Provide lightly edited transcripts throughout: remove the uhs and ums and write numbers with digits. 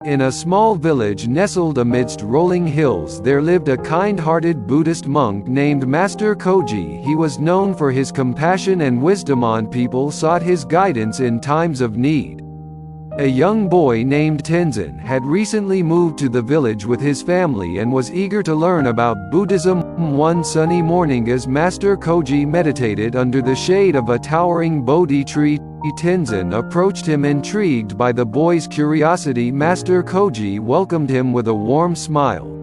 In a small village nestled amidst rolling hills there lived a kind-hearted Buddhist monk named Master Koji. He was known for his compassion and wisdom on people sought his guidance in times of need. A young boy named Tenzin had recently moved to the village with his family and was eager to learn about Buddhism. One sunny morning as Master Koji meditated under the shade of a towering Bodhi tree, Tenzin approached him. Intrigued by the boy's curiosity, Master Koji welcomed him with a warm smile.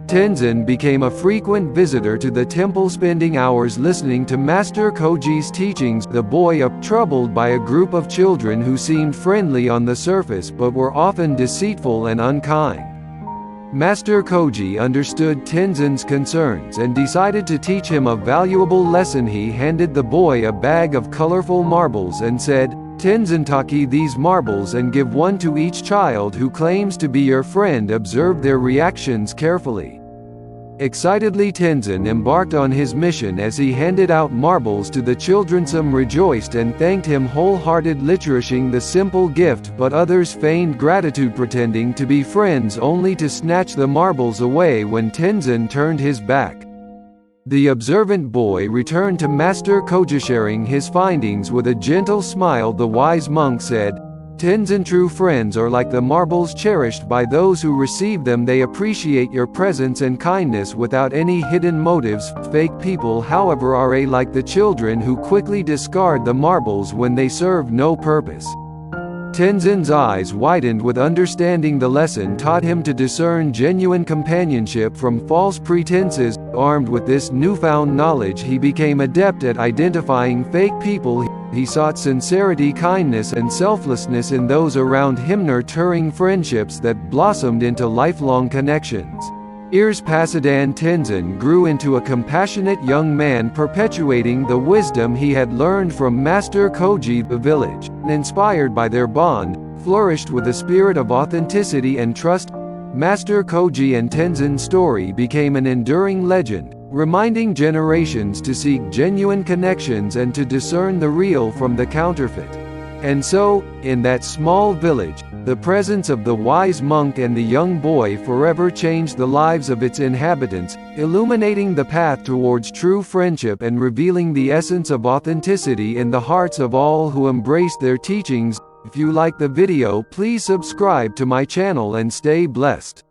Tenzin became a frequent visitor to the temple, spending hours listening to Master Koji's teachings. The boy, troubled by a group of children who seemed friendly on the surface but were often deceitful and unkind. Master Koji understood Tenzin's concerns and decided to teach him a valuable lesson. He handed the boy a bag of colorful marbles and said, "Tenzintaki these marbles and give one to each child who claims to be your friend. Observe their reactions carefully." Excitedly, Tenzin embarked on his mission. As he handed out marbles to the children, some rejoiced and thanked him wholeheartedly, cherishing the simple gift, but others feigned gratitude, pretending to be friends only to snatch the marbles away when Tenzin turned his back. The observant boy returned to Master Koji, sharing his findings with a gentle smile. The wise monk said, "Tenzin, true friends are like the marbles cherished by those who receive them. They appreciate your presence and kindness without any hidden motives. Fake people, however, are like the children who quickly discard the marbles when they serve no purpose." Tenzin's eyes widened with understanding. The lesson taught him to discern genuine companionship from false pretenses. Armed with this newfound knowledge, he became adept at identifying fake people. He sought sincerity, kindness, and selflessness in those around him, nurturing friendships that blossomed into lifelong connections. Years passed and Tenzin grew into a compassionate young man, perpetuating the wisdom he had learned from Master Koji. The village, inspired by their bond, flourished with a spirit of authenticity and trust. Master Koji and Tenzin's story became an enduring legend, reminding generations to seek genuine connections and to discern the real from the counterfeit. And so, in that small village, the presence of the wise monk and the young boy forever changed the lives of its inhabitants, illuminating the path towards true friendship and revealing the essence of authenticity in the hearts of all who embrace their teachings. If you like the video, please subscribe to my channel and stay blessed.